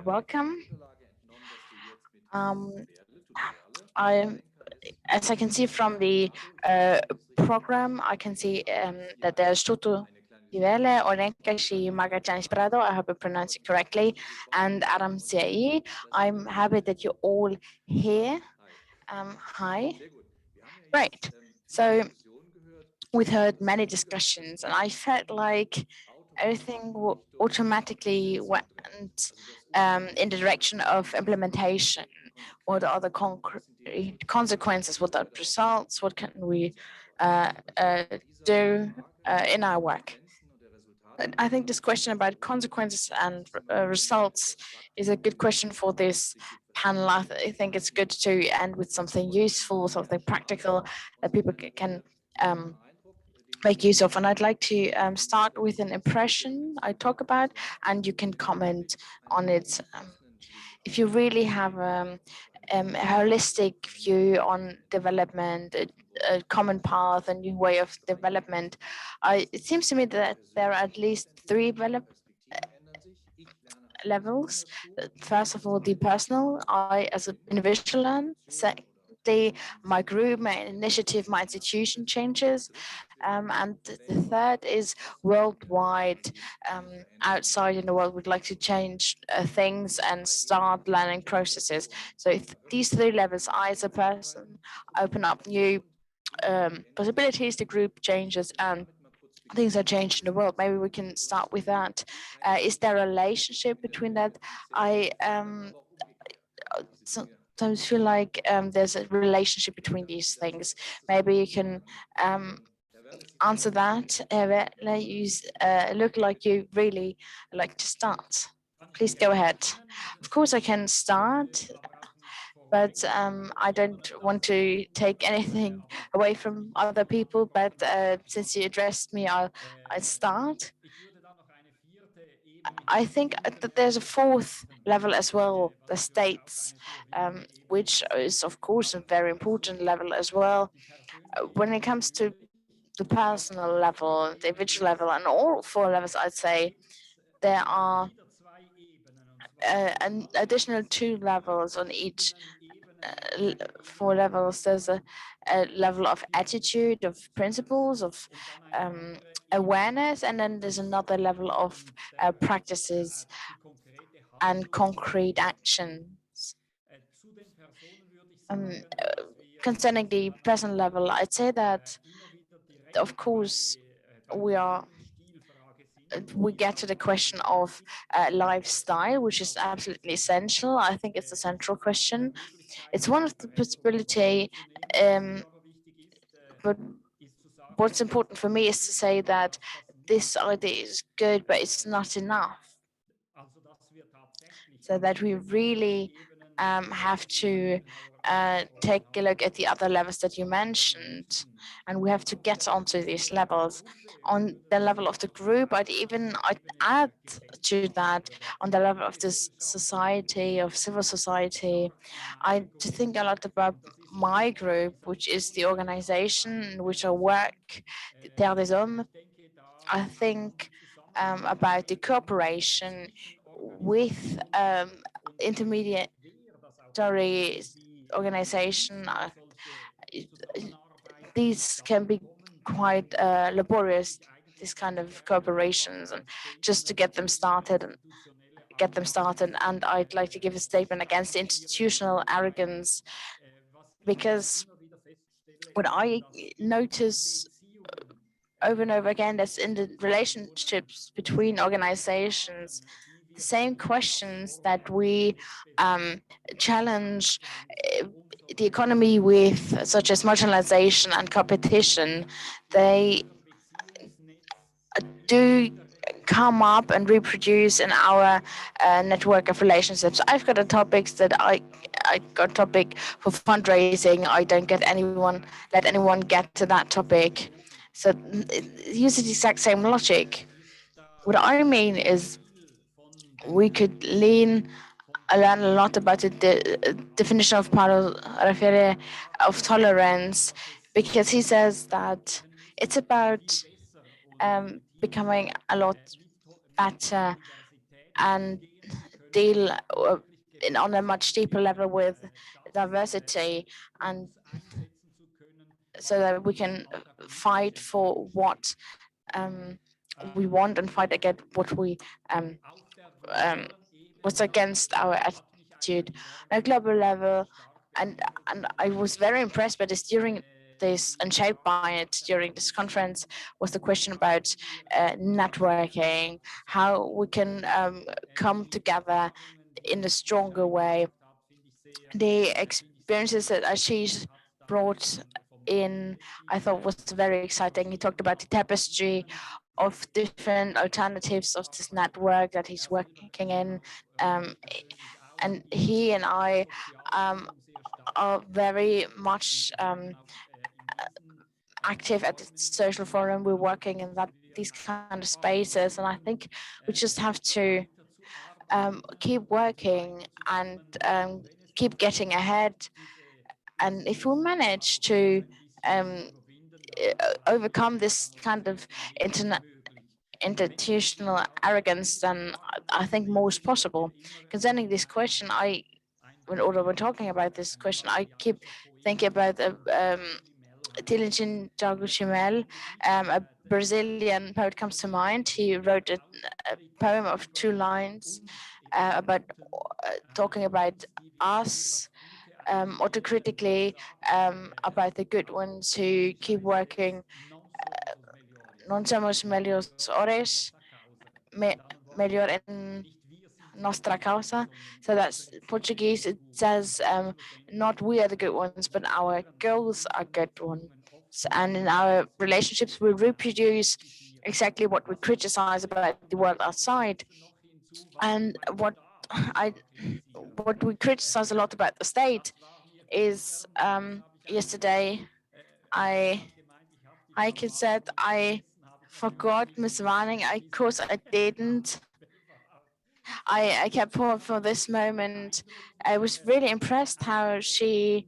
Welcome. Um, as I can see from the program, I can see that there's Tuto B, Olenka S, Magallanes Prado, I hope I pronounced it correctly, and Aram Ziai. I'm happy that you're all here. Hi. Great. So we've heard many discussions, and I felt like everything automatically went in the direction of implementation. What are the concrete consequences? What are the results? What can we uh, uh, do in our work? I think this question about consequences and results is a good question for this panel. I think it's good to end with something useful, something practical that people can make use of. And I'd like to start with an impression I talk about, and you can comment on it. If you really have a holistic view on development, a common path, a new way of development, it seems to me that there are at least three levels. First of all, the personal, I as an individual learn. Secondly, my group, my initiative, my institution changes. And the third is worldwide. Outside in the world, would like to change things and start learning processes. So if these three levels, I as a person open up new possibilities, the group changes, and things are changed in the world. Maybe we can start with that. Is there a relationship between that? I sometimes feel like there's a relationship between these things. Maybe you can answer that. You look like you really like to start. Please go ahead. Of course, I can start, but I don't want to take anything away from other people. But since you addressed me, I'll start. I think that there's a fourth level as well, the states, which is of course a very important level as well. When it comes to the personal level, the individual level, and all four levels, I'd say there are an additional two levels on each four levels. There's a level of attitude, of principles, of awareness, and then there's another level of practices and concrete actions. Um, Concerning the personal level, I'd say that, of course, we are we get to the question of lifestyle, which is absolutely essential. I think it's a central question. It's one of the possibility, but what's important for me is to say that this idea is good, but it's not enough. So that we really have to take a look at the other levels that you mentioned, and we have to get onto these levels. On the level of the group, I'd add to that on the level of this society, of civil society. I think a lot about my group, which is the organization in which I work, the Terre des Hommes. I think about the cooperation with intermediary organization. These can be quite laborious, these kind of cooperations, and just to get them started and I'd like to give a statement against institutional arrogance, because what I notice over and over again, that's in the relationships between organizations, the same questions that we challenge the economy with, such as marginalization and competition, they do come up and reproduce in our network of relationships. I've got a topics that I got a topic for fundraising. I don't let anyone get to that topic. So use the exact same logic. What I mean is we could learn a lot about the definition of Paulo Freire of tolerance, because he says that it's about becoming a lot better and deal on a much deeper level with diversity, and so that we can fight for what we want and fight against what we um, what's against our attitude on a global level. And I was very impressed by this during this and shaped by it during this conference was the question about networking, how we can come together in a stronger way. The experiences that Ashish brought in, I thought was very exciting. He talked about the tapestry of different alternatives of this network that he's working in. And he and I are very much active at the social forum. We're working in these kind of spaces, and I think we just have to keep working and keep getting ahead. And if we manage to overcome this kind of institutional arrogance, then I think more is possible. Concerning this question, when talking about this question, I keep thinking about Diligent Jaguchimel, a Brazilian poet comes to mind. He wrote a poem of 2 lines about talking about us, autocritically, about the good ones who keep working. Non somos meliores ores, melhor en nostra causa. So that's Portuguese. It says, not we are the good ones, but our girls are good ones. And in our relationships, we reproduce exactly what we criticize about the world outside. And what we criticize a lot about the state is yesterday Heike said, I forgot Miss Warning. Of course I didn't. I kept for this moment. I was really impressed how she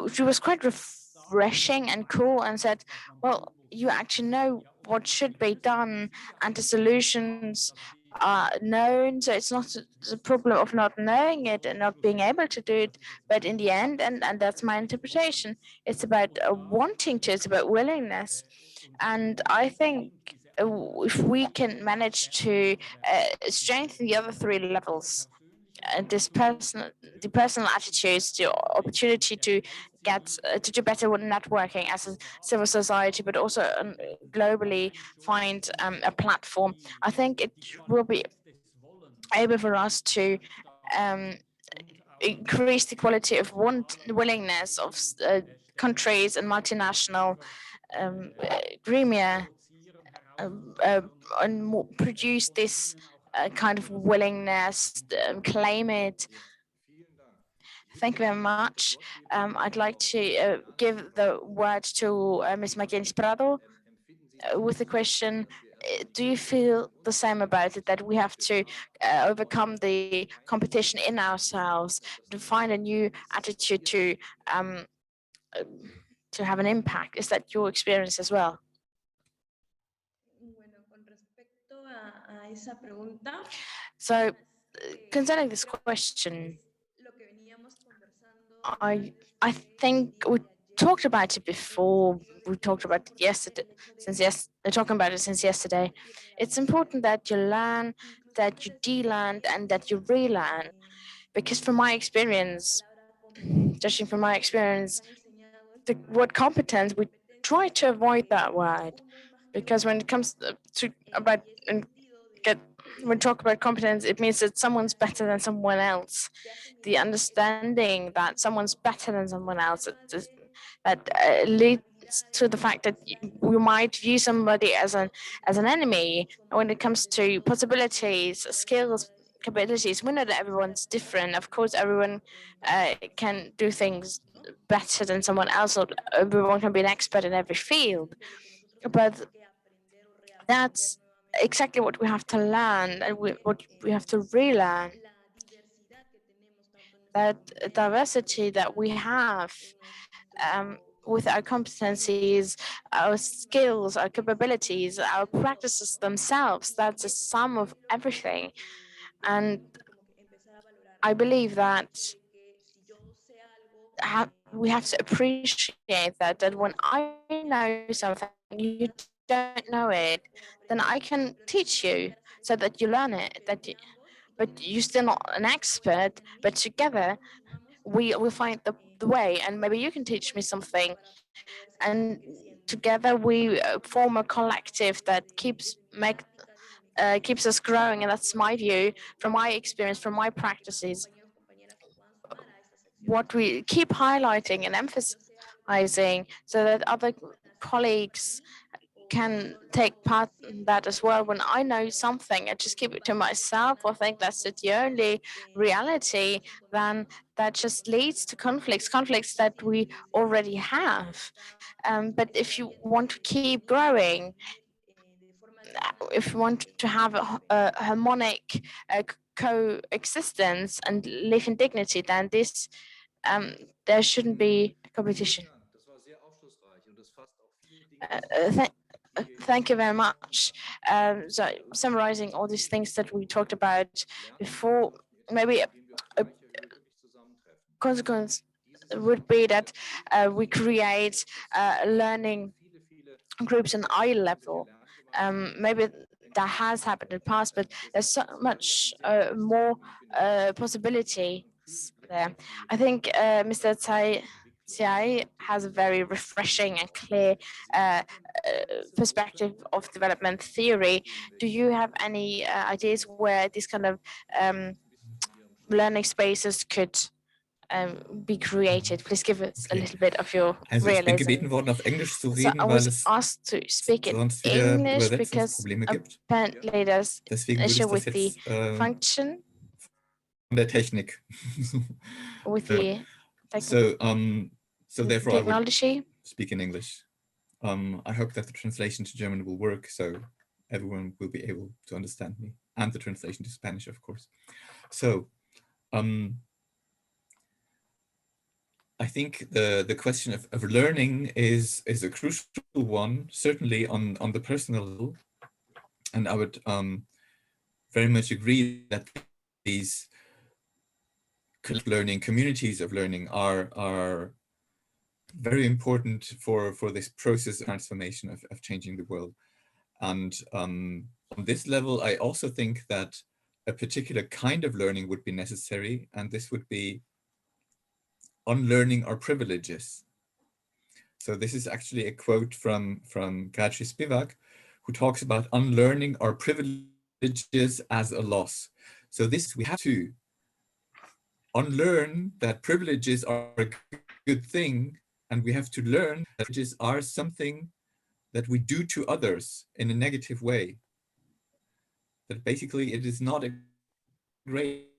she was quite refreshing and cool and said, well, you actually know what should be done and the solutions are known. So it's not the problem of not knowing it and not being able to do it, but in the end, and that's my interpretation, it's about wanting to, it's about willingness. And I think if we can manage to strengthen the other 3 levels, the personal attitudes, the opportunity to get to do better with networking as a civil society, but also globally find a platform. I think it will be able for us to um, increase the quality of willingness of countries and multinational gremia and produce this kind of willingness, claim it. Thank you very much. I'd like to give the word to Ms. Magallanes Prado with the question, do you feel the same about it, that we have to overcome the competition in ourselves, to find a new attitude to have an impact? Is that your experience as well? So concerning this question, I think we talked about it before. We talked about it yesterday. Talking about it since yesterday. It's important that you learn, that you de-learn, and that you relearn. Because from my experience, judging from my experience, the word competence, we try to avoid that word, because when it comes to about and get when talk about competence, it means that someone's better than someone else. The understanding that someone's better than someone else, that leads to the fact that you might view somebody as an enemy. When it comes to possibilities, skills, capabilities, we know that everyone's different. Of course, everyone can do things better than someone else, or everyone can be an expert in every field. But that's exactly what we have to learn, and what we have to relearn. That diversity that we have with our competencies, our skills, our capabilities, our practices themselves, that's a sum of everything. And I believe that we have to appreciate that when I know something you don't know it, then I can teach you so that you learn it. But you're still not an expert. But together we will find the way, and maybe you can teach me something, and together we form a collective that keeps us growing. And that's my view from my experience, from my practices. What we keep highlighting and emphasizing so that other colleagues can take part in that as well. When I know something, I just keep it to myself or think that's the only reality, then that just leads to conflicts that we already have. But if you want to keep growing, if you want to have a harmonic coexistence and live in dignity, then there shouldn't be competition. Thank you very much. So summarizing all these things that we talked about before, maybe a consequence would be that we create learning groups on eye level. Maybe that has happened in the past, but there's so much more possibilities there. I think Mr. Ziai has a very refreshing and clear perspective of development theory. Do you have any ideas where these kind of learning spaces could be created? Please give us a little bit of your Also ich bin realism. gebeten worden, auf Englisch zu So reden, I weil was es asked to speak in sonst wieder English because Übersetzungsprobleme gibt. apparently there's Deswegen an würde ich issue das with the jetzt function, von der Technik. with the So therefore I would technology. speak in English. I hope that the translation to German will work, so everyone will be able to understand me, and the translation to Spanish, of course. So I think the question of learning is a crucial one, certainly on the personal level, and I would very much agree that these learning communities of learning are very important for this process of transformation of changing the world. And on this level, I also think that a particular kind of learning would be necessary, and this would be unlearning our privileges. So this is actually a quote from Gayatri Spivak, who talks about unlearning our privileges as a loss. So this, we have to unlearn that privileges are a good thing, and we have to learn that privileges are something that we do to others in a negative way. That basically it is not a great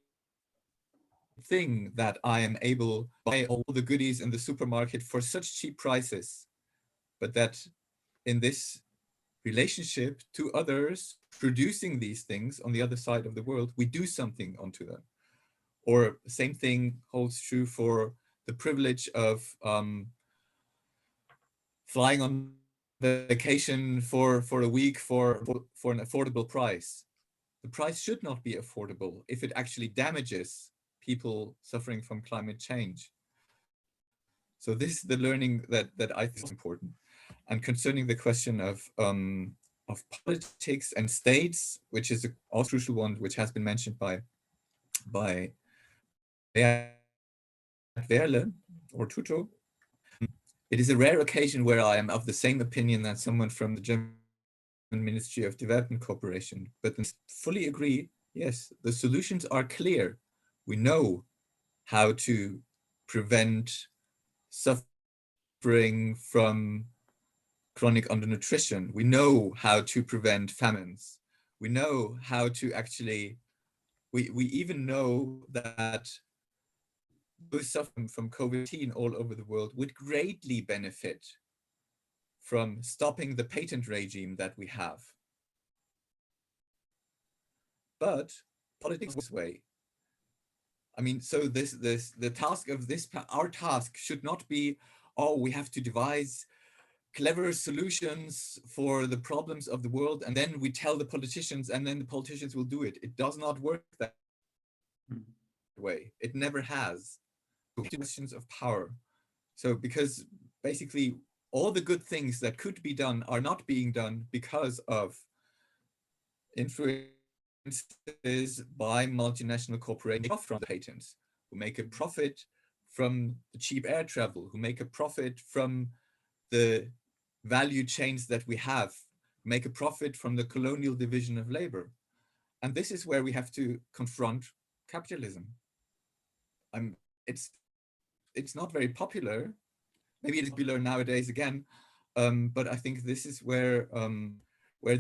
thing that I am able to buy all the goodies in the supermarket for such cheap prices, but that in this relationship to others producing these things on the other side of the world, we do something onto them. Or same thing holds true for the privilege of flying on vacation for a week for an affordable price. The price should not be affordable if it actually damages people suffering from climate change. So this is the learning that I think is important. And concerning the question of politics and states, which is a also crucial one, which has been mentioned by Wehrle or Tuto, it is a rare occasion where I am of the same opinion that someone from the German Ministry of Development Cooperation, but I fully agree, yes, the solutions are clear. We know how to prevent suffering from chronic undernutrition. We know how to prevent famines. We know how to actually, we even know that those suffering from COVID-19 all over the world would greatly benefit from stopping the patent regime that we have. But politics this way. I mean, so the task of this, our task should not be, oh, we have to devise clever solutions for the problems of the world, and then we tell the politicians, and then the politicians will do it. It does not work that way. It never has. Questions of power. So because basically all the good things that could be done are not being done because of influences by multinational corporations from the patents, who make a profit from the cheap air travel, who make a profit from the value chains that we have, make a profit from the colonial division of labor. And this is where we have to confront capitalism. It's not very popular. Maybe it's popular nowadays again, but I think this is where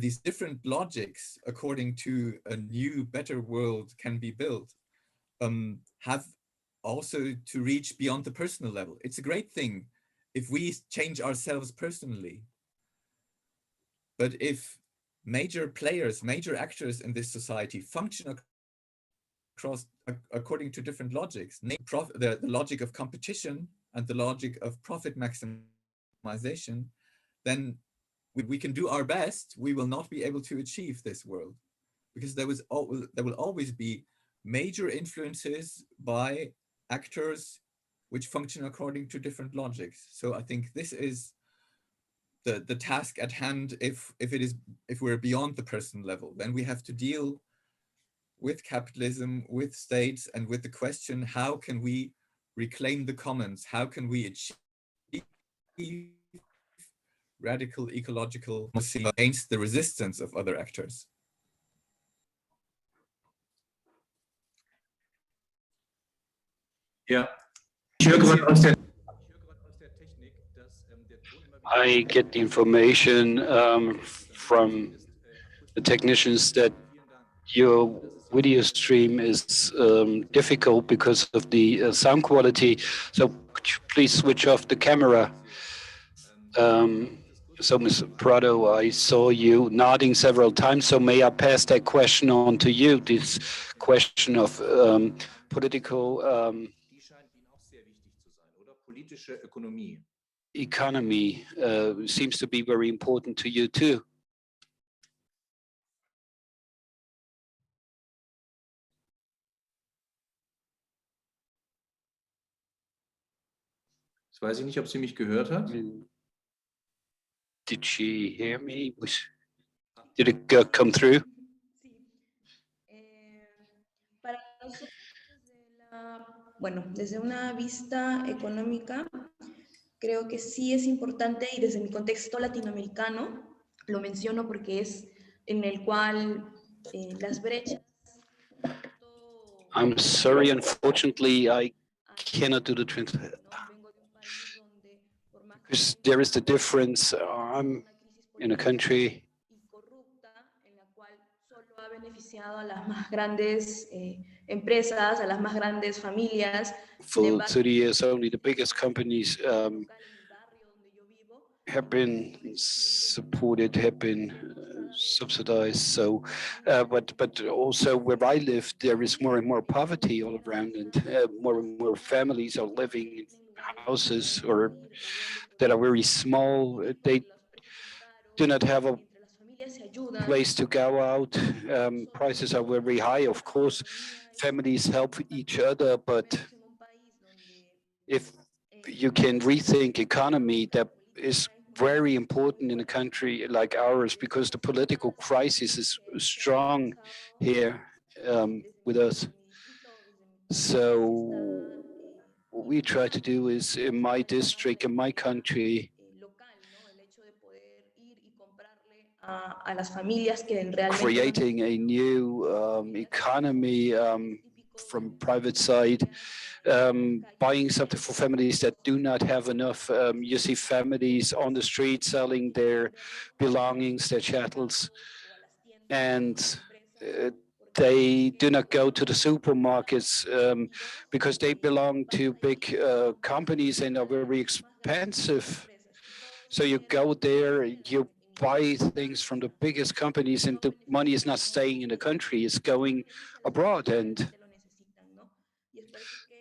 these different logics, according to a new, better world, can be built, have also to reach beyond the personal level. It's a great thing if we change ourselves personally. But if major players, major actors in this society function across according to different logics, the logic of competition and the logic of profit maximization, then we can do our best. We will not be able to achieve this world, because there will always be major influences by actors which function according to different logics. So I think this is the task at hand. If we're beyond the personal level, then we have to deal with capitalism, with states, and with the question, how can we reclaim the commons? How can we achieve radical ecological against the resistance of other actors? Yeah. I get the information from the technicians that your video stream is difficult because of the sound quality. So could you please switch off the camera? So Ms. Prado, I saw you nodding several times, so may I pass that question on to you, this question of political economy seems to be very important to you too. Jetzt weiß ich nicht, ob sie mich gehört hat. Did she hear me? Did it come through? Bueno, desde una vista económica, creo que sí es importante, y desde mi contexto latinoamericano, lo menciono porque es en el cual las brechas... I'm sorry, unfortunately, I cannot do the translation. Because there is the difference. I'm in a country ha beneficiado a las más grandes empresas, a las más grandes familias. For 30 years, only the biggest companies have been supported, have been subsidized. So, but also where I live, there is more and more poverty all around, and more families are living in houses or that are very small. They do not have a place to go out. Prices are very high. Of course, families help each other, but if you can rethink economy, that is very important in a country like ours, because the political crisis is strong here with us. So what we try to do is, in my district, in my country, creating a new economy from private side, buying something for families that do not have enough. You see families on the street selling their belongings, their chattels, and they do not go to the supermarkets because they belong to big companies and are very expensive. So you go there, you buy things from the biggest companies, and the money is not staying in the country, it's going abroad, and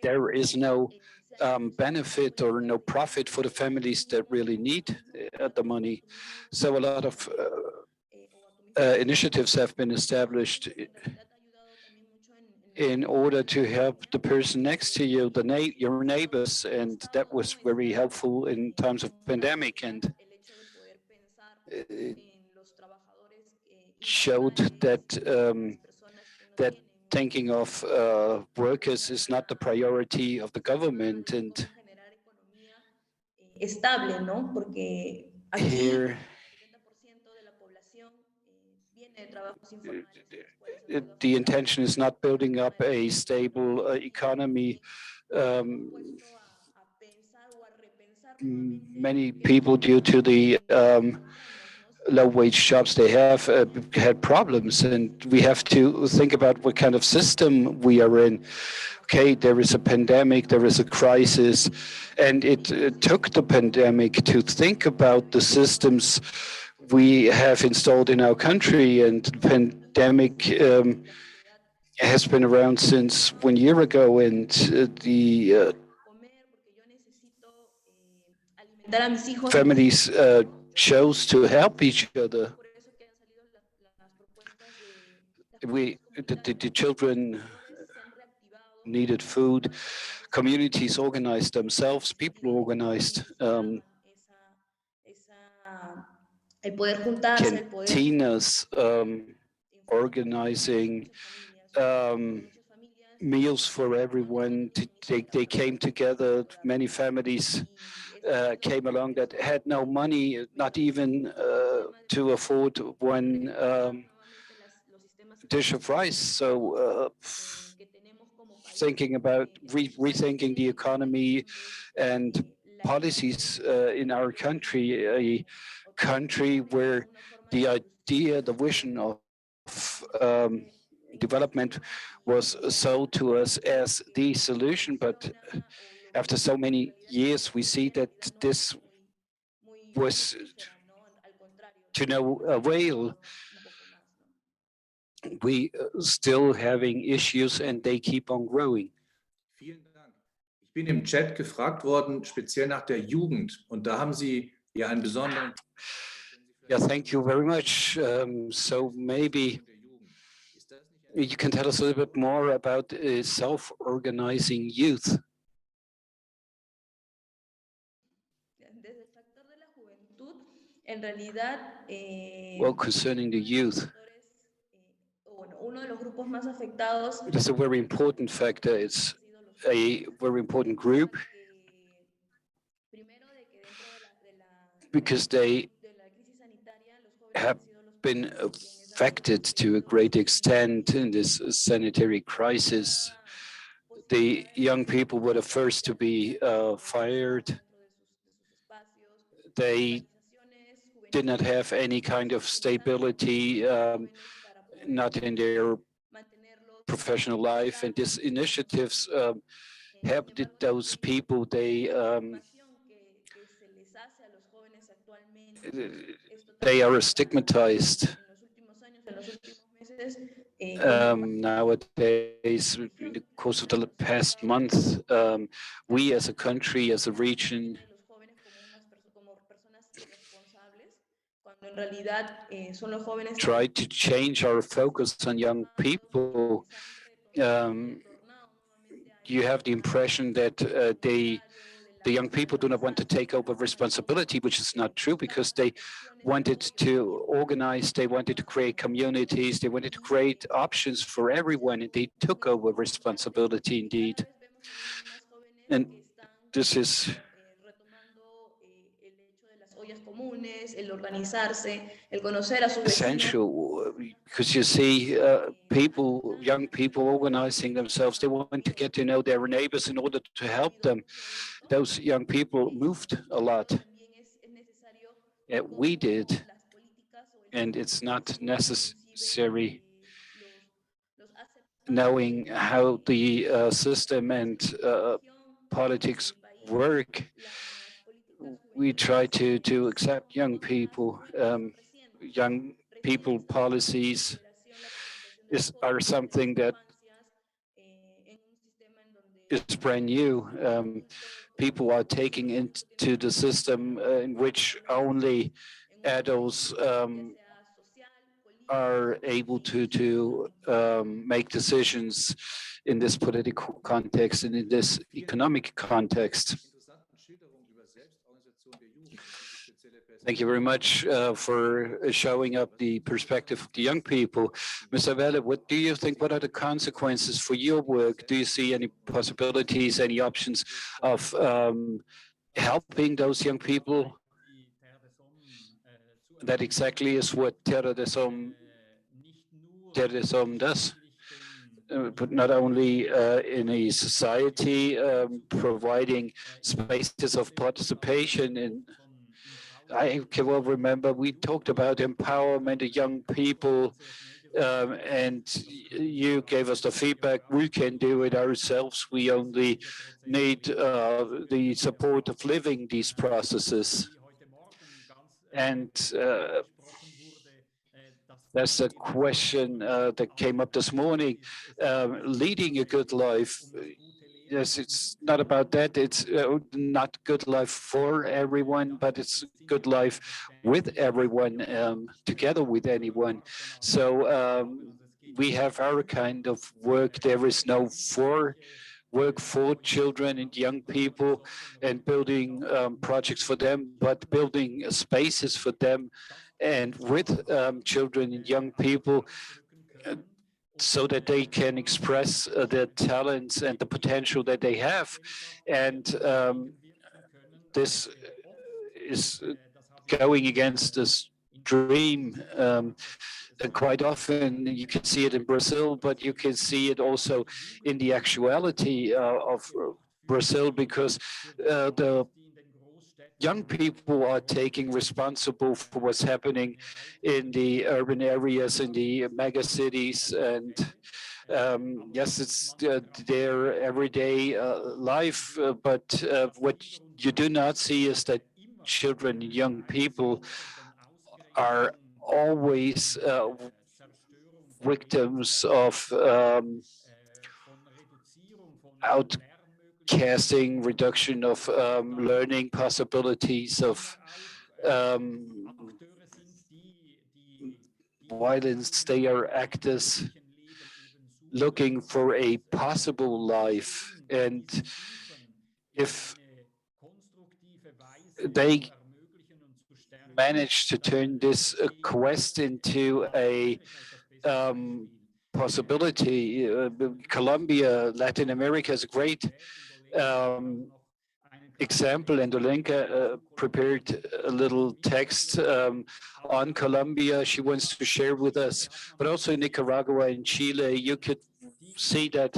there is no benefit or no profit for the families that really need the money. So a lot of initiatives have been established in order to help the person next to you, your neighbors, and that was very helpful in times of pandemic, and it showed that that thinking of workers is not the priority of the government, and estable, ¿no? Porque aquí here the intention is not building up a stable economy. Many people, due to the low wage jobs they have, had problems, and we have to think about what kind of system we are in. Okay, there is a pandemic, there is a crisis, and it took the pandemic to think about the systems we have installed in our country, and the pandemic has been around since 1 year ago, and the families chose to help each other. The children needed food. Communities organized themselves. People organized. Cantinas organizing meals for everyone. They came together. Many families came along that had no money, not even to afford one dish of rice. So thinking about rethinking the economy and policies in our country, a country where the idea, the vision of development was sold to us as the solution, but after so many years, we see that this was to no avail. We still having issues and they keep on growing. Vielen Dank. Ich bin im Chat gefragt worden, speziell nach der Jugend. Und da haben Sie ja einen besonderen... Yeah, thank you very much. So maybe you can tell us a little bit more about self-organizing youth. Well, concerning the youth, it is a very important factor. It's a very important group because they have been affected to a great extent in this sanitary crisis. The young people were the first to be fired. They did not have any kind of stability, not in their professional life, and these initiatives helped those people. They are stigmatized nowadays. In the course of the past month, we as a country, as a region, try to change our focus on young people. You have the impression that the young people do not want to take over responsibility, which is not true, because they wanted to organize, they wanted to create communities, they wanted to create options for everyone, and they took over responsibility indeed. And this is essential, because you see young people organizing themselves. They want to get to know their neighbors in order to help them. Those young people moved a lot. We did, and it's not necessary knowing how the system and politics work. We try to accept young people. Young people policies are something that is brand new. People are taking into the system in which only adults are able to make decisions in this political context and in this economic context. Thank you very much for showing up the perspective of the young people. Mr. Wehrle, what do you think? What are the consequences for your work? Do you see any possibilities, any options of helping those young people? That exactly is what Terre des Hommes does. But not only in a society providing spaces of participation. And I can well remember we talked about empowerment of young people, and you gave us the feedback, we can do it ourselves. We only need the support of living these processes. And that's a question that came up this morning. Leading a good life, yes, it's not about that. It's not good life for everyone, but it's good life with everyone, together with anyone. So we have our kind of work. There is no work for children and young people and building projects for them, but building spaces for them and with children and young people so that they can express their talents and the potential that they have. And this is going against this dream. Quite often you can see it in Brazil, but you can see it also in the actuality of Brazil, because the young people are taking responsible for what's happening in the urban areas, in the mega cities. And yes, it's their everyday life, but what you do not see is that children, young people are always victims of outcasting, reduction of learning possibilities, of violence. They are actors looking for a possible life. And if they manage to turn this quest into a possibility, Colombia, Latin America is a great example, and Olenka prepared a little text on Colombia she wants to share with us, but also in Nicaragua and Chile. You could see that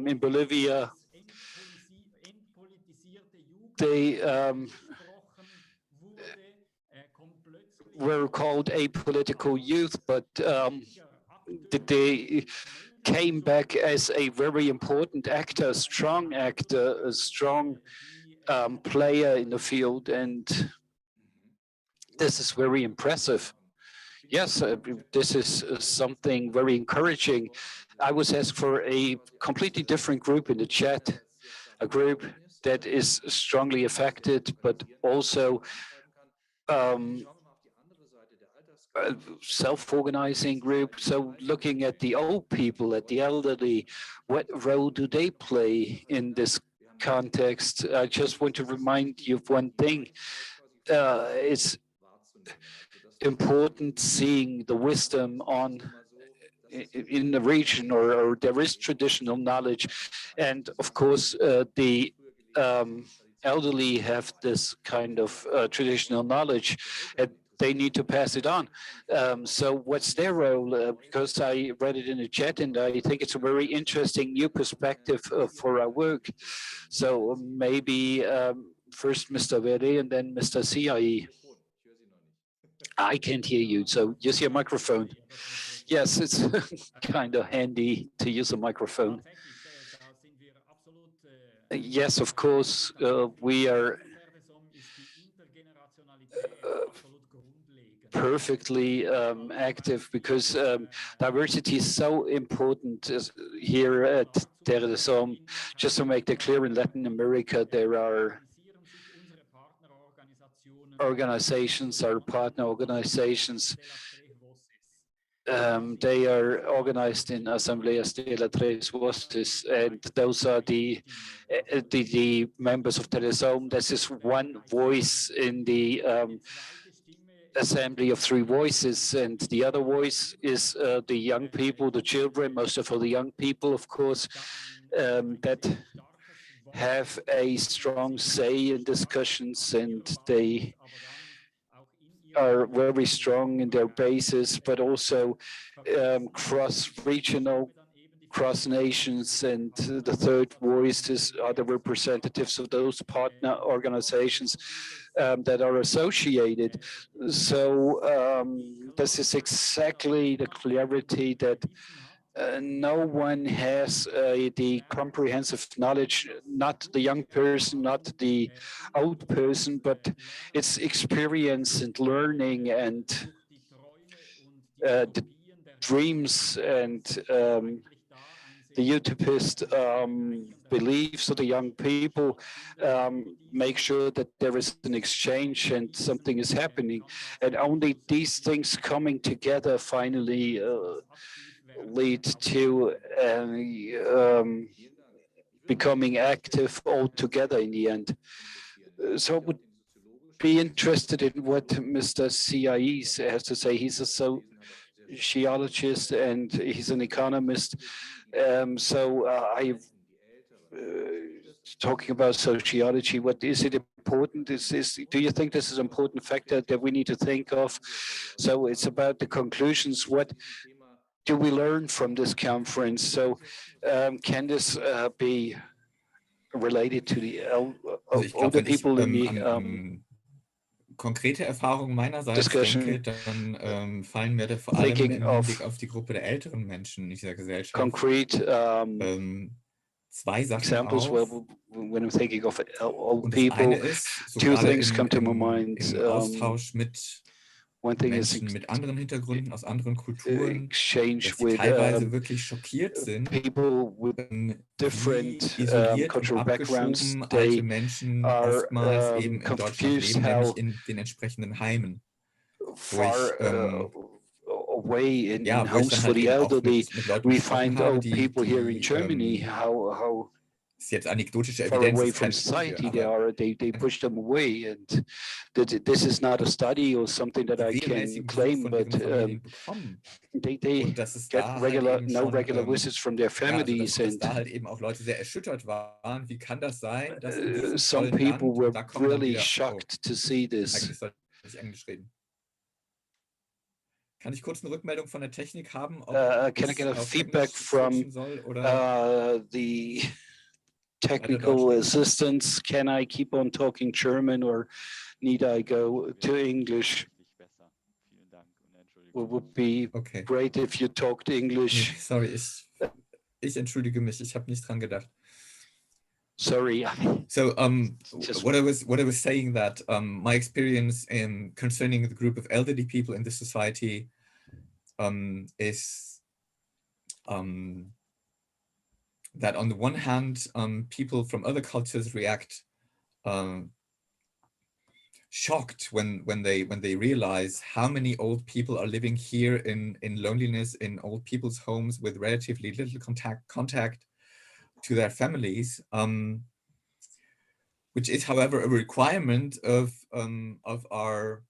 in Bolivia, they were called apolitical youth, but they came back as a very important actor, strong actor, a strong player in the field, and this is very impressive. Yes, this is something very encouraging. I was asked for a completely different group in the chat, a group that is strongly affected, but also self-organizing group. So looking at the old people, at the elderly, what role do they play in this context? I just want to remind you of one thing. It's important seeing the wisdom in the region, or there is traditional knowledge. And of course, the elderly have this kind of traditional knowledge, and they need to pass it on. So what's their role? Because I read it in the chat, and I think it's a very interesting new perspective for our work. So maybe first Mr. Wehrle and then Mr. Ziai. I can't hear you, so use your microphone. Yes, it's kind of handy to use a microphone. Yes, of course, we are perfectly active, because diversity is so important here at Terre des Hommes. Just to make that clear, in Latin America, there are organizations, our partner organizations. They are organized in Asambleas de las Tres Voces, and those are the members of Terre des Hommes. This is one voice in the assembly of three voices, and the other voice is the young people, the children, most of all the young people, of course, that have a strong say in discussions, and they are very strong in their bases, but also cross-regional, cross-nations. And the third voice are the representatives of those partner organizations that are associated. So this is exactly the clarity that no one has the comprehensive knowledge, not the young person, not the old person, but it's experience and learning and the dreams and the utopist beliefs of the young people make sure that there is an exchange and something is happening. And only these things coming together finally lead to becoming active all together in the end. So I would be interested in what Mr. Ziai has to say. He's a sociologist and he's an economist. Talking about sociology, what is it important? Do you think this is an important factor that we need to think of? So it's about the conclusions. What do we learn from this conference? So can this be related to the older people in the konkrete Erfahrungen meinerseits discussion, denke, dann fallen mir da vor allem im Hinblick auf die Gruppe der älteren Menschen in dieser Gesellschaft concrete zwei Sachen examples. auf. When I'm thinking of old Und das people, eine ist, so two gerade things come to my mind. im Austausch mit One thing Menschen is mit anderen Hintergründen, aus anderen Kulturen, exchange dass sie with teilweise wirklich schockiert sind, people with different wie isoliert cultural und backgrounds. abgeschoben alte They Menschen are oftmals eben in Deutschland confused leben, nämlich how in den entsprechenden Heimen. far away in wo ich homes dann for halt the eben auch elderly mit Leuten we gesprochen find habe, old people here in Germany, how ist jetzt anekdotische far Evidenz, away ist from keine Studie, society aber they push them away, and this is not a study or something that I can regelmäßigen Besuch claim, von but ihren Familien bekommen. they Und dass es get da halt eben no schon, regular visits from their ja, also families, dass and da halt eben auch Leute sehr erschüttert waren. Wie kann das sein, dass in diesem some tollen people Land, were und da kommen dann really wieder, shocked to see this. eigentlich sollte ich Englisch reden. Kann ich kurz eine Rückmeldung von der Technik haben, ob Can I ich get a auf feedback Englisch from switchen soll oder the technical assistants? Can I keep on talking German or need I go to English? It would be great if you talked English. Nee, sorry, ich entschuldige mich, ich habe nicht dran gedacht. Sorry. So what I was saying that my experience in concerning the group of elderly people in this society is that on the one hand, people from other cultures react shocked when they realize how many old people are living here in loneliness in old people's homes with relatively little contact to their families, which is, however, a requirement of our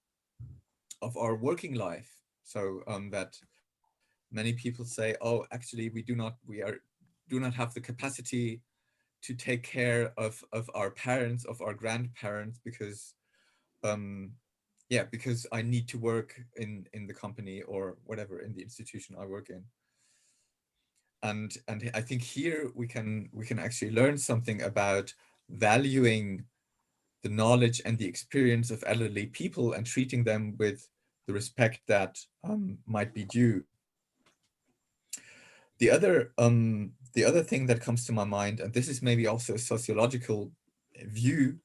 working life. So that many people say, oh, actually, we do not have the capacity to take care of our parents, of our grandparents, because because I need to work in the company or whatever, in the institution I work in. And I think here we can actually learn something about valuing the knowledge and the experience of elderly people and treating them with the respect that might be due. The other thing that comes to my mind, and this is maybe also a sociological view,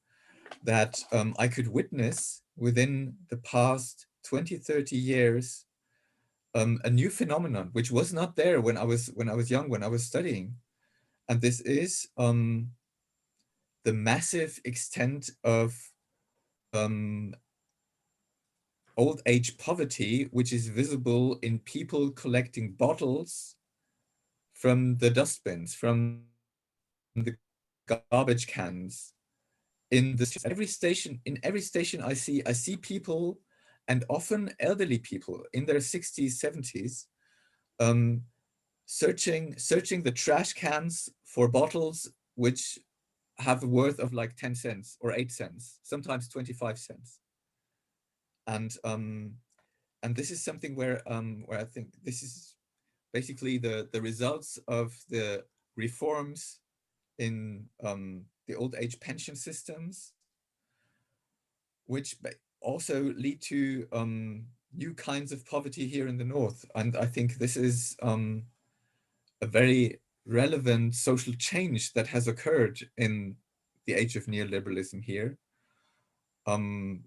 that I could witness within the past 20, 30 years, a new phenomenon, which was not there when I was young, when I was studying. And this is the massive extent of old age poverty, which is visible in people collecting bottles from the dustbins, from the garbage cans. In every station I see people, and often elderly people in their 60s, 70s, searching the trash cans for bottles which have a worth of like 10 cents or 8 cents, sometimes 25 cents. And this is something where I think this is basically the results of the reforms in the old age pension systems, which also lead to new kinds of poverty here in the north. And I think this is a very relevant social change that has occurred in the age of neoliberalism here,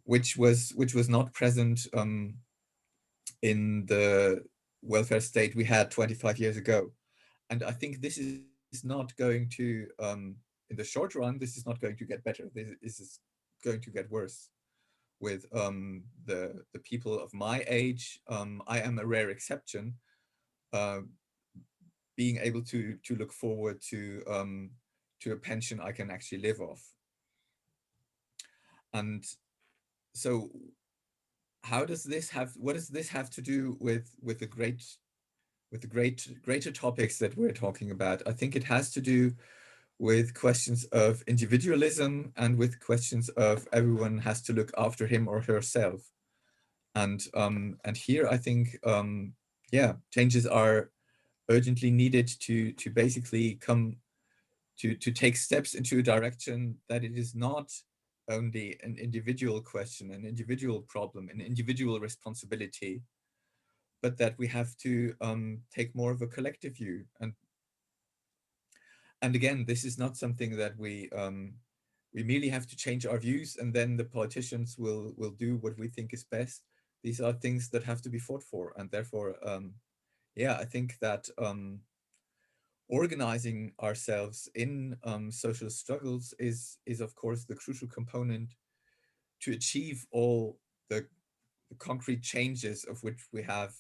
which was not present in the welfare state we had 25 years ago. And I think this is not going to, in the short run, this is not going to get better. This is going to get worse with the people of my age. I am a rare exception, being able to look forward to a pension I can actually live off. And so what does this have to do with the greater topics that we're talking about? I think it has to do with questions of individualism and with questions of everyone has to look after him or herself. And here I think, changes are urgently needed to basically come to take steps into a direction that it is not only an individual question, an individual problem, an individual responsibility, but that we have to take more of a collective view. And again, this is not something that we merely have to change our views and then the politicians will do what we think is best. These are things that have to be fought for, and therefore, I think that organizing ourselves in social struggles is of course the crucial component to achieve all the concrete changes of which we have,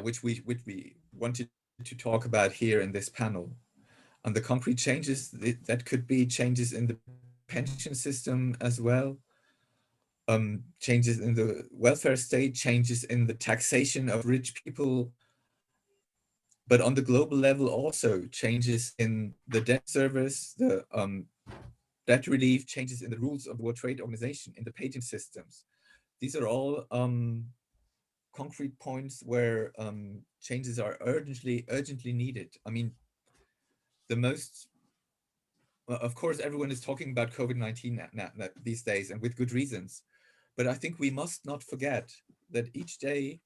which we wanted to talk about here in this panel. And the concrete changes that could be changes in the pension system as well, changes in the welfare state, changes in the taxation of rich people, but on the global level also changes in the debt service, the debt relief, changes in the rules of the World Trade Organization, in the patent systems. These are all concrete points where changes are urgently needed. I mean, of course, everyone is talking about COVID-19 these days, and with good reasons. But I think we must not forget that each day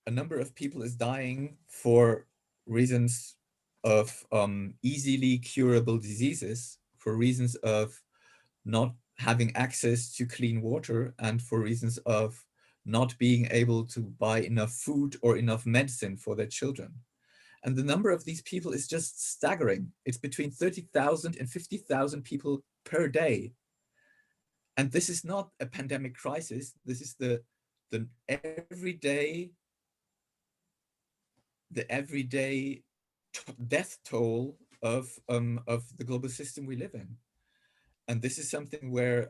a number of people is dying for reasons of easily curable diseases, for reasons of not having access to clean water, and for reasons of not being able to buy enough food or enough medicine for their children. And the number of these people is just staggering. It's between 30,000 and 50,000 people per day. And this is not a pandemic crisis. This is the everyday death toll of the global system we live in. And this is something where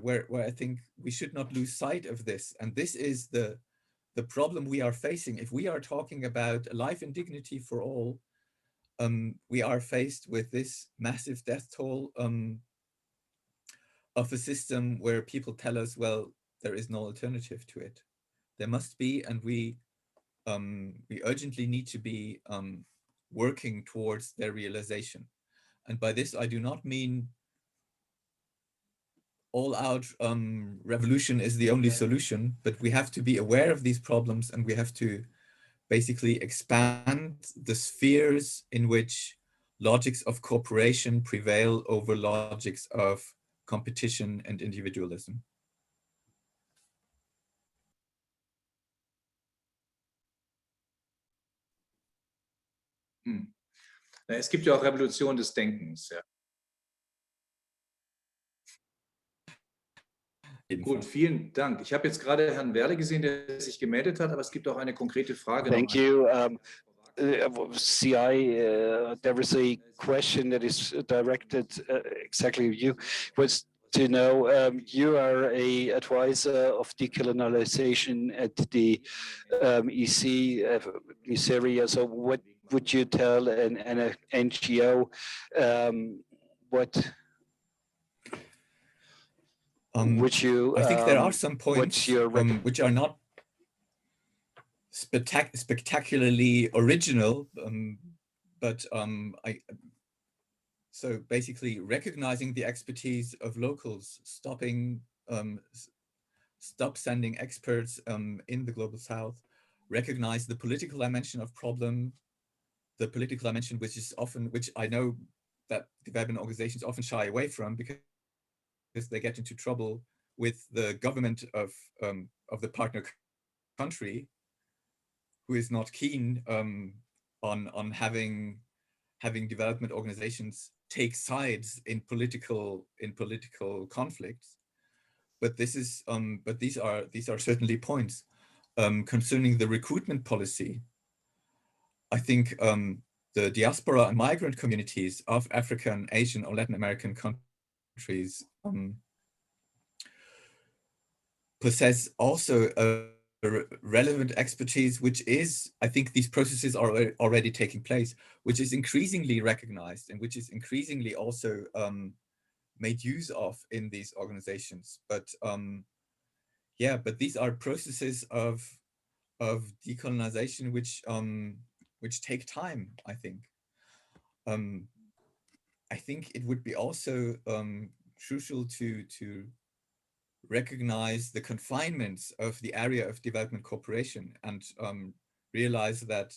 where I think we should not lose sight of this. And this is the problem we are facing. If we are talking about life and dignity for all, we are faced with this massive death toll of a system where people tell us, well, there is no alternative to it. There must be, and we urgently need to be working towards their realization. And by this, I do not mean all-out revolution is the only solution, but we have to be aware of these problems, and we have to basically expand the spheres in which logics of cooperation prevail over logics of competition and individualism. Es gibt ja auch Revolution des Denkens. Ja. Gut, vielen Dank. Ich habe jetzt gerade Herrn Wehrle gesehen, der sich gemeldet hat, aber es gibt auch eine konkrete Frage. Thank you. CI, there is a question that is directed exactly to you. Was to know, you are a advisor of decolonization at the EC this area. So what would you tell an NGO? What would you? I think there are some points which are not spectacularly original, but so basically recognizing the expertise of locals, stop sending experts in the global south, recognize the political dimension of problem, the political dimension which I know that development organizations often shy away from because they get into trouble with the government of the partner country, who is not keen on having development organizations take sides in political conflicts. But these are certainly points concerning the recruitment policy. I think the diaspora and migrant communities of African, Asian, or Latin American countries possess also a relevant expertise, which is, I think these processes are already taking place, which is increasingly recognized and which is increasingly also made use of in these organizations. But yeah, but these are processes of decolonization which take time, I think. I think it would be also crucial to recognize the confinements of the area of development cooperation and realize that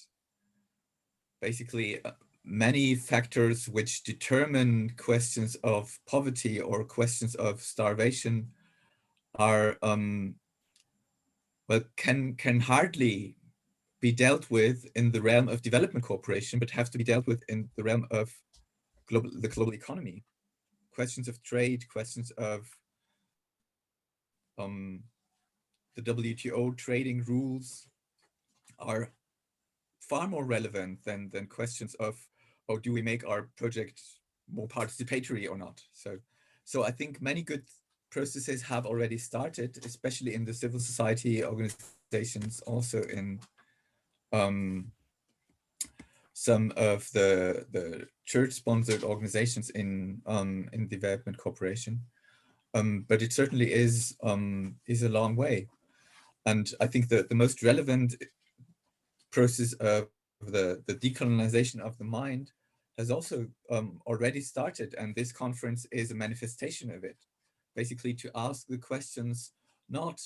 basically many factors which determine questions of poverty or questions of starvation are well can hardly be dealt with in the realm of development cooperation, but have to be dealt with in the realm of the global economy. Questions of trade, questions of the WTO trading rules are far more relevant than questions of, oh, do we make our project more participatory or not? So I think many good processes have already started, especially in the civil society organizations, also in some of the church-sponsored organizations in development cooperation. But it certainly is a long way. And I think that the most relevant process of the decolonization of the mind has also already started. And this conference is a manifestation of it. Basically to ask the questions, not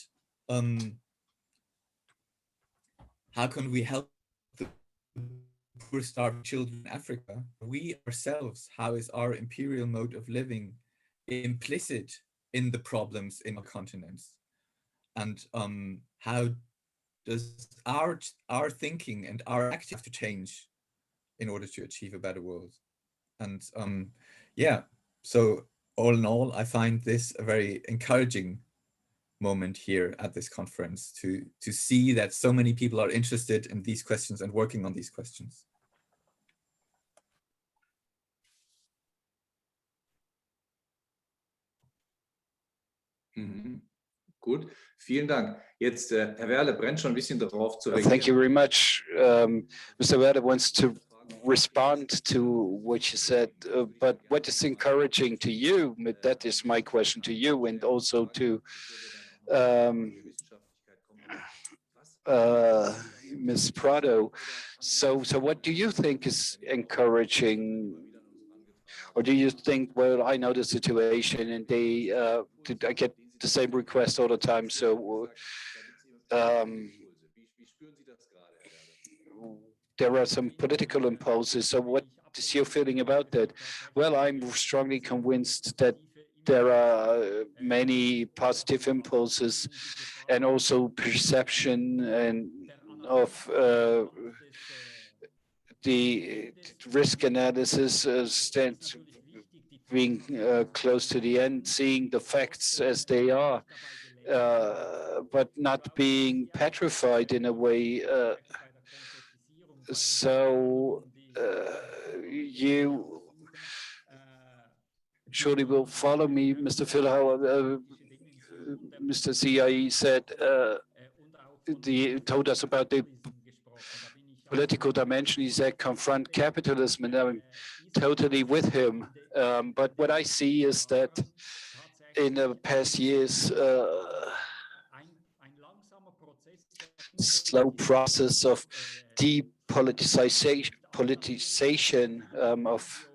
how can we help the poor starving children in Africa? We ourselves, how is our imperial mode of living implicit in the problems in our continents? And how does our thinking and our acting have to change in order to achieve a better world? And yeah, so all in all, I find this a very encouraging moment here at this conference to see that so many people are interested in these questions and working on these questions. Gut, vielen Dank. Jetzt, Herr Wehrle brennt schon ein bisschen darauf zu reagieren. Thank you very much. Mr. Wehrle wants to respond to what you said, but what is encouraging to you? That is my question to you, and also to Ms. Prado. So what do you think is encouraging? Or do you think, well, I know the situation and I get the same request all the time, so there are some political impulses. So what is your feeling about that? Well, I'm strongly convinced that there are many positive impulses and also perception and of the risk analysis being close to the end, seeing the facts as they are, but not being petrified in a way. So you surely will follow me, Mr. Villhauer. Mr. Ziai said, told us about the political dimension. He said, confront capitalism, and I'm totally with him. But what I see is that in the past years, slow process of depoliticization of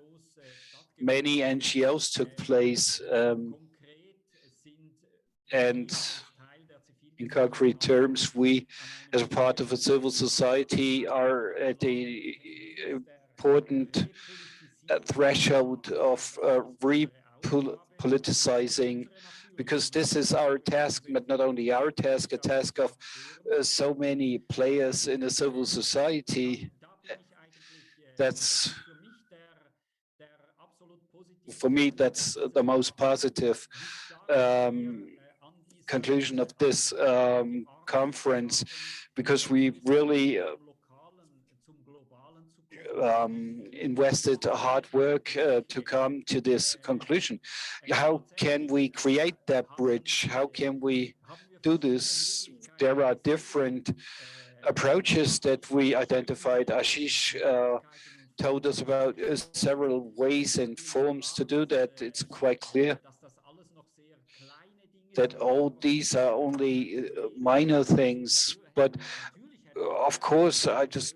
many NGOs took place, and in concrete terms, we, as a part of a civil society, are at the important threshold of repoliticizing, because this is our task, but not only our task, a task of so many players in a civil society. That's, for me, that's the most positive conclusion of this conference, because we really invested hard work to come to this conclusion. How can we create that bridge? How can we do this? There are different approaches that we identified. Ashish told us about several ways and forms to do that. It's quite clear that all these are only minor things, but of course,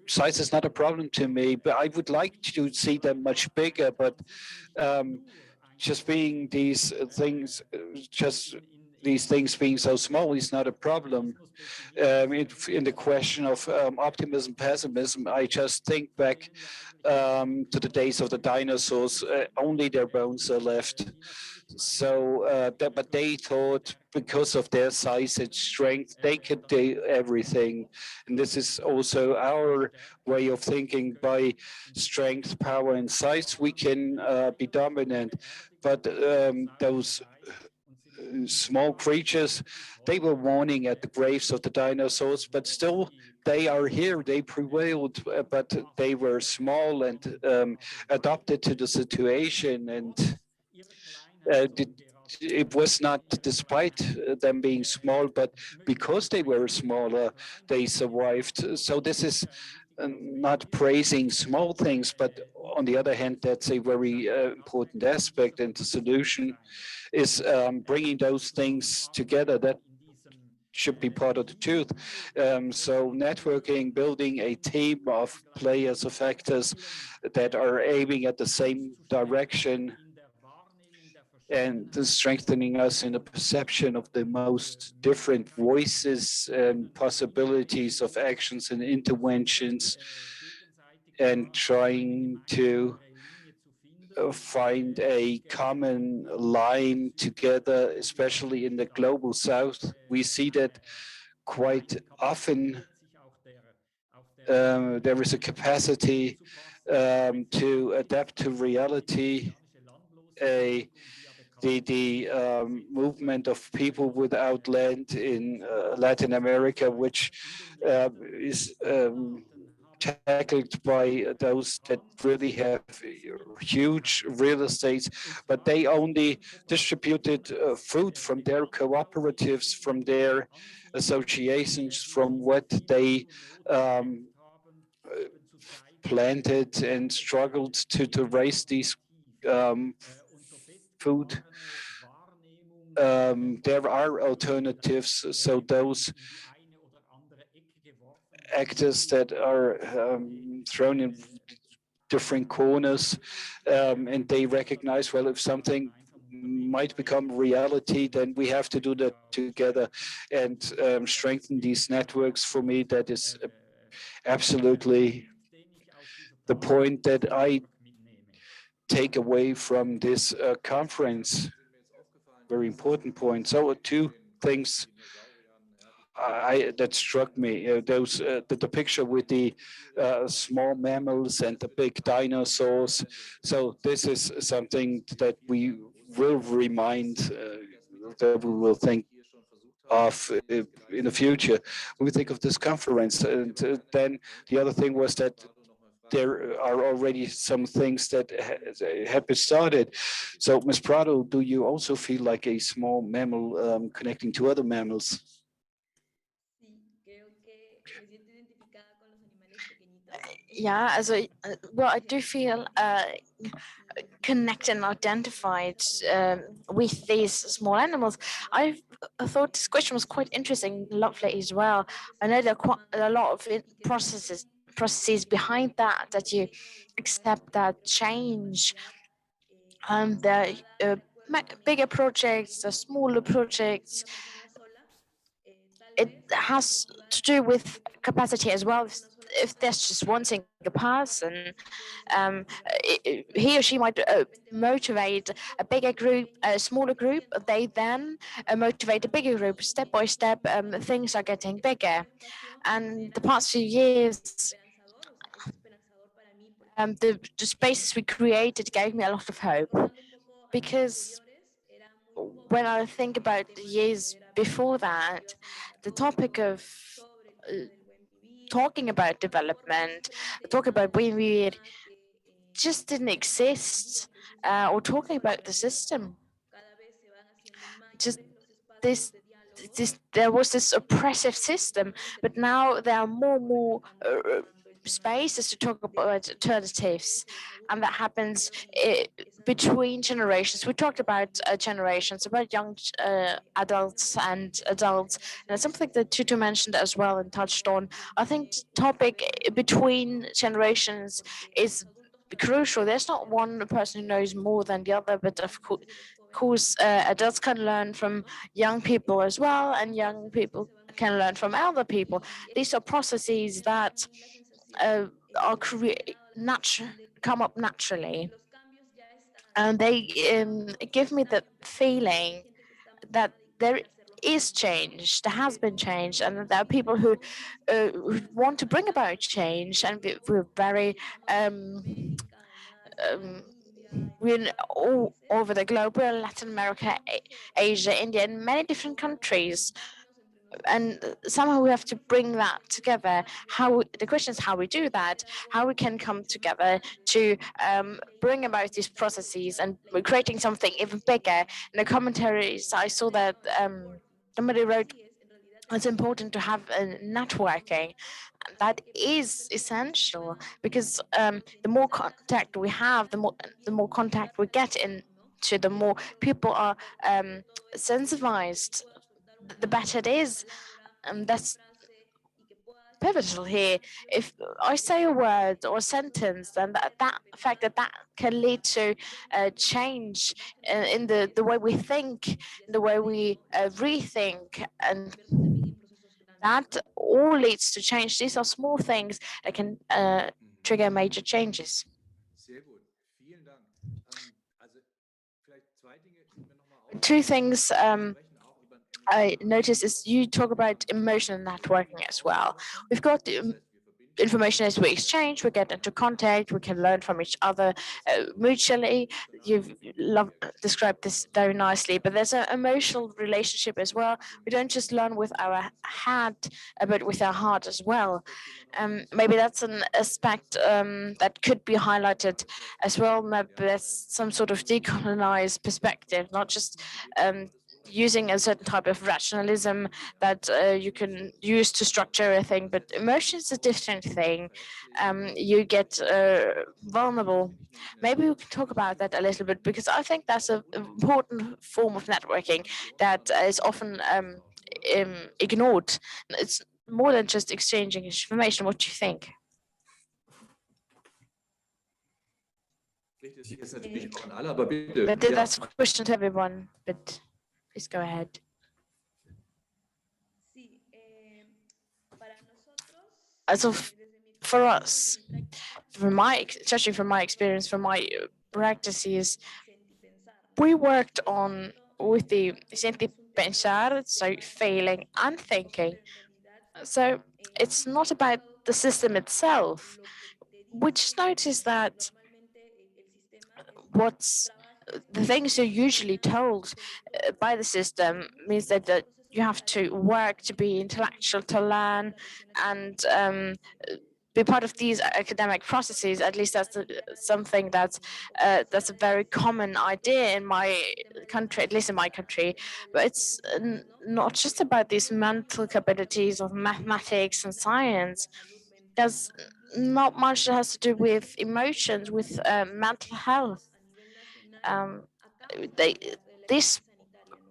size is not a problem to me, but I would like to see them much bigger. But just being these things, these things being so small is not a problem. In the question of optimism, pessimism, I just think back to the days of the dinosaurs. Only their bones are left. So, but they thought because of their size and strength, they could do everything. And this is also our way of thinking. By strength, power, and size, we can be dominant. But those small creatures, they were mourning at the graves of the dinosaurs, but still they are here. They prevailed, but they were small and adapted to the situation. And it was not despite them being small, but because they were smaller, they survived. So this is not praising small things, but on the other hand, that's a very important aspect. And the solution is bringing those things together. That should be part of the truth. So networking, building a team of players, of actors that are aiming at the same direction, and strengthening us in the perception of the most different voices and possibilities of actions and interventions, and trying to find a common line together, especially in the global south. We see that quite often. There is a capacity to adapt to reality. The movement of people without land in Latin America, which is tackled by those that really have huge real estates, but they only distributed food from their cooperatives, from their associations, from what they planted and struggled to raise these food. There are alternatives, so those actors that are thrown in different corners, and they recognize, well, if something might become reality, then we have to do that together and strengthen these networks. For me, that is absolutely the point that I take away from this conference. very important point. So two things that struck me, the picture with the small mammals and the big dinosaurs. So this is something that we will remind, that we will think of in the future when we think of this conference. And then the other thing was that there are already some things that have been started. So, Ms. Prado, do you also feel like a small mammal connecting to other mammals? Yeah, well, I do feel connected and identified with these small animals. I thought this question was quite interesting, lovely as well. I know there are quite a lot of processes behind that you accept that change. The bigger projects, the smaller projects, it has to do with capacity as well. If there's just one single person, he or she might motivate a bigger group, a smaller group. They then motivate a bigger group. Step by step, things are getting bigger. And the past few years, the spaces we created gave me a lot of hope, because when I think about the years before that, the topic of talking about development, talking about being just didn't exist, or talking about the system. Just this, there was this oppressive system, but now there are more spaces to talk about alternatives, and that happens between generations. We talked about generations, about young adults and adults, and it's something that Tuto mentioned as well and touched on. I think the topic between generations is crucial. There's not one person who knows more than the other, but of course, adults can learn from young people as well, and young people can learn from elder people. These are processes that are come up naturally, and they give me the feeling that there is change, there has been change, and there are people who want to bring about change, and we're very we're all over the globe. We're in Latin America, Asia, India, and many different countries. And somehow we have to bring that together. The question is how we do that, how we can come together to bring about these processes, and we're creating something even bigger. In the commentaries, I saw that somebody wrote it's important to have a networking. That is essential, because the more contact we have, the more contact we get into, the more people are sensitized, the better it is. And that's pivotal here. If I say a word or a sentence, then that fact that can lead to change in the way we think, in the way we rethink, and that all leads to change. These are small things that can trigger major changes. Two things I noticed is you talk about emotional networking as well. We've got the information as we exchange, we get into contact, we can learn from each other mutually. You've described this very nicely, but there's an emotional relationship as well. We don't just learn with our head, but with our heart as well. Maybe that's an aspect that could be highlighted as well. Maybe there's some sort of decolonized perspective, not just using a certain type of rationalism that you can use to structure a thing, but emotion is a different thing. You get vulnerable. Maybe we can talk about that a little bit, because I think that's an important form of networking that is often ignored. It's more than just exchanging information. What do you think? But that's a question to everyone, but please go ahead. So for us, judging from my experience, from my practices, we worked on with the sentir pensar, so feeling and thinking. So it's not about the system itself. We just notice that what's the things you're usually told by the system means that you have to work to be intellectual, to learn, and be part of these academic processes. At least that's something that's a very common idea in my country, at least in my country. But it's not just about these mental capabilities of mathematics and science. There's not much that has to do with emotions, with mental health. They, this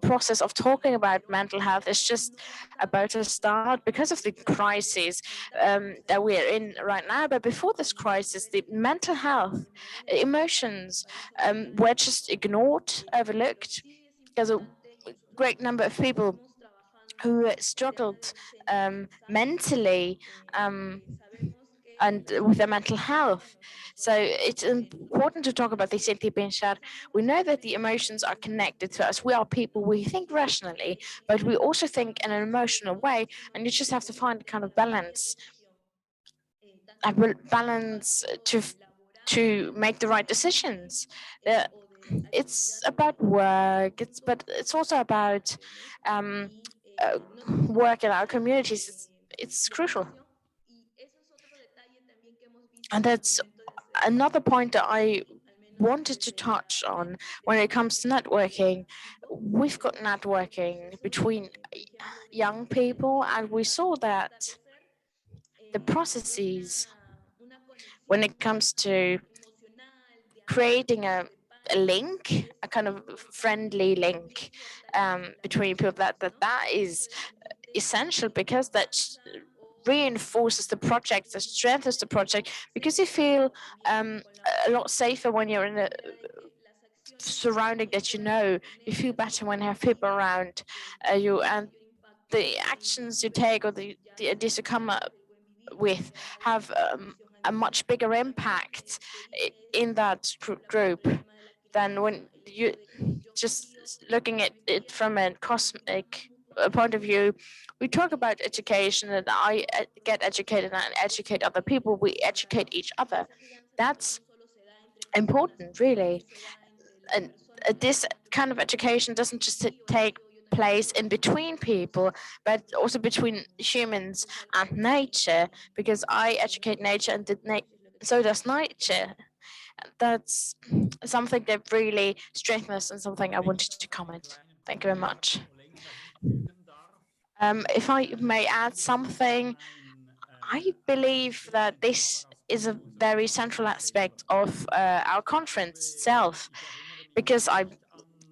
process of talking about mental health is just about to start because of the crisis that we're in right now. But before this crisis, the mental health, emotions were just ignored, overlooked. There's a great number of people who struggled mentally and with their mental health. So it's important to talk about the sentir pensar. We know that the emotions are connected to us. We are people, we think rationally, but we also think in an emotional way, and you just have to find a kind of balance, to make the right decisions. It's about work, but it's also about work in our communities. It's crucial. And that's another point that I wanted to touch on when it comes to networking. We've got networking between young people, and we saw that the processes when it comes to creating a link, a kind of friendly link between people, that is essential, because that reinforces the project, that strengthens the project, because you feel a lot safer when you're in a surrounding that you feel better when you have people around you, and the actions you take or the ideas you come up with have a much bigger impact in that group than when you just looking at it from a cosmic point of view. We talk about education, and I get educated and educate other people. We educate each other. That's important, really. And this kind of education doesn't just take place in between people, but also between humans and nature, because I educate nature, and so does nature. That's something that really strengthens, and something I wanted to comment. Thank you very much. If I may add something, I believe that this is a very central aspect of our conference itself, because I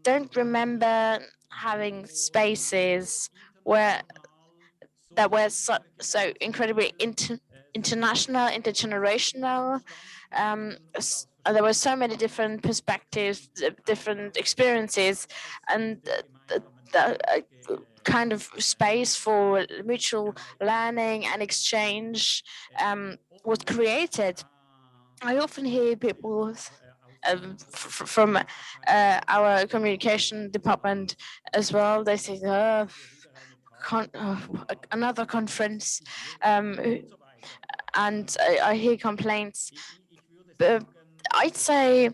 don't remember having spaces that were so incredibly international, intergenerational. There were so many different perspectives, different experiences, and the kind of space for mutual learning and exchange was created. I often hear people from our communication department as well. They say, another conference, and I hear complaints. But I'd say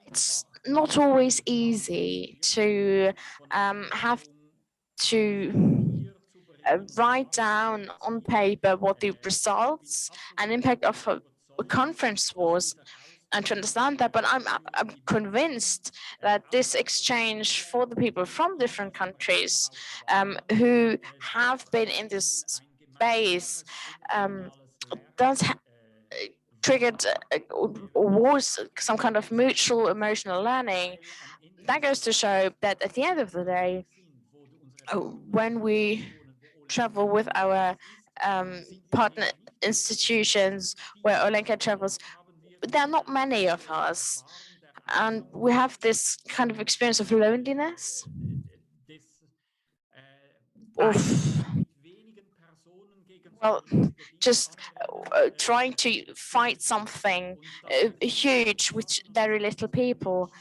it's not always easy to have to write down on paper what the results and impact of a conference was, and to understand that. But I'm convinced that this exchange for the people from different countries who have been in this space does triggered or was some kind of mutual emotional learning. That goes to show that at the end of the day, when we travel with our partner institutions, where Olenka travels, there are not many of us, and we have this kind of experience of loneliness, of just trying to fight something huge with very little people.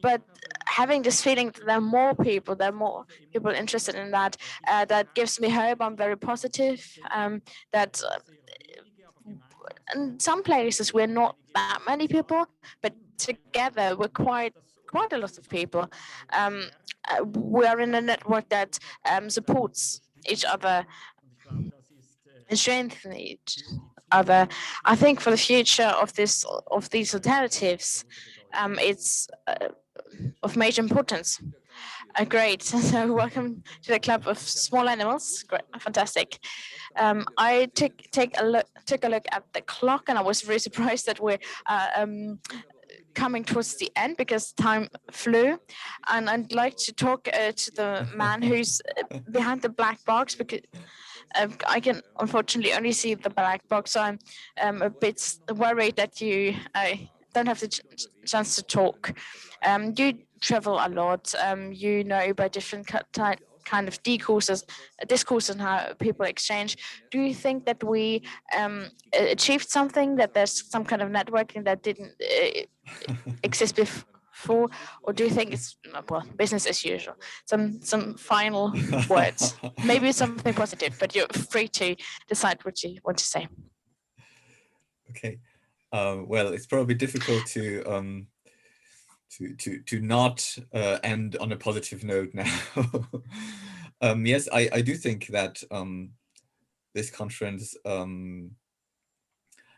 But having this feeling that there are more people interested in that, that gives me hope. I'm very positive that in some places we're not that many people, but together we're quite a lot of people. We are in a network that supports each other and strengthens each other. I think for the future of these alternatives, it's of major importance. Great. So welcome to the club of small animals. Great, fantastic. I took a look at the clock, and I was really surprised that we're coming towards the end because time flew. And I'd like to talk to the man who's behind the black box, because I can unfortunately only see the black box. So I'm a bit worried that you don't have the chance to talk. You travel a lot. You know about different kind of discourse on how people exchange. Do you think that we achieved something, that there's some kind of networking that didn't exist before, or do you think it's business as usual? Some final words, maybe something positive, but you're free to decide what you want to say. Okay. Well, it's probably difficult to not end on a positive note now. Yes, I do think that this conference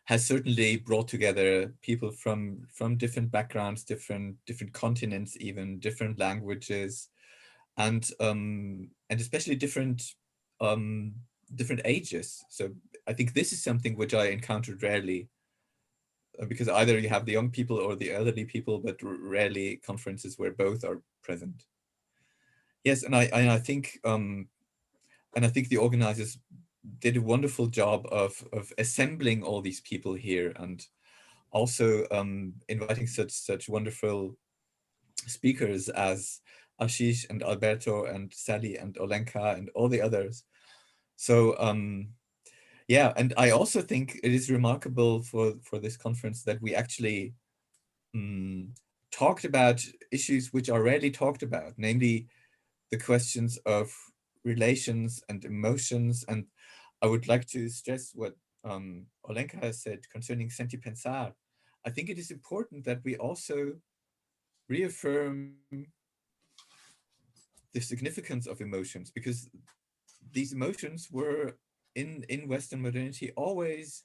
has certainly brought together people from different backgrounds, different continents, even different languages, and especially different ages. So I think this is something which I encountered rarely, because either you have the young people or the elderly people, but rarely conferences where both are present. Yes, and I think the organizers did a wonderful job of assembling all these people here, and also inviting such wonderful speakers as Ashish and Alberto and Sally and Olenka and all the others. So yeah, and I also think it is remarkable for this conference that we actually talked about issues which are rarely talked about, namely the questions of relations and emotions. And I would like to stress what Olenka has said concerning senti pensar. I think it is important that we also reaffirm the significance of emotions, because these emotions were in Western modernity always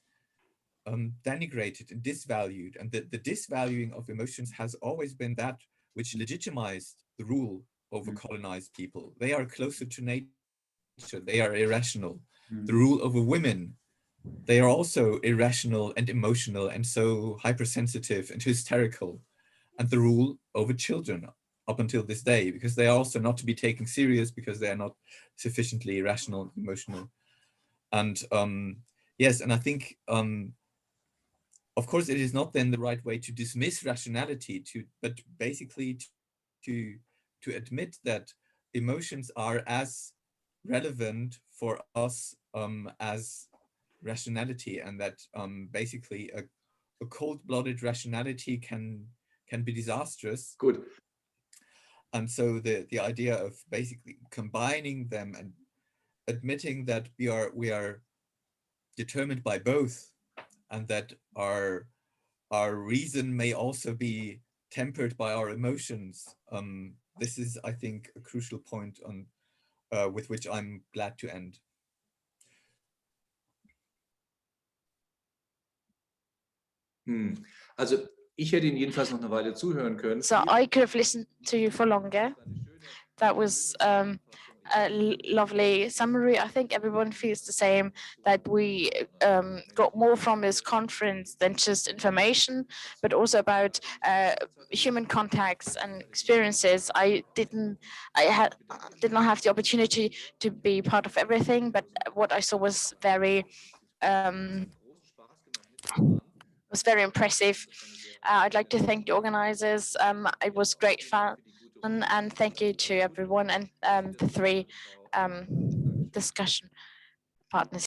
denigrated and disvalued, and the disvaluing of emotions has always been that which legitimized the rule over colonized people. They are closer to nature, they are irrational. The rule over women, they are also irrational and emotional and so hypersensitive and hysterical. And the rule over children up until this day, because they are also not to be taken serious because they are not sufficiently irrational and emotional. And yes, and I think of course, it is not then the right way to dismiss rationality, but basically to admit that emotions are as relevant for us as rationality, and that basically a cold-blooded rationality can be disastrous. Good. And so the idea of basically combining them and admitting that we are determined by both, and that our reason may also be tempered by our emotions. This is, I think, a crucial point on with which I'm glad to end. Also ich hätte Ihnen jedenfalls noch eine Weile zuhören können. So I could have listened to you for longer. That was a lovely summary. I think everyone feels the same, that we got more from this conference than just information, but also about human contacts and experiences. I did not have the opportunity to be part of everything, but what I saw was very impressive. I'd like to thank the organizers. It was great fun, and thank you to everyone and the three discussion partners.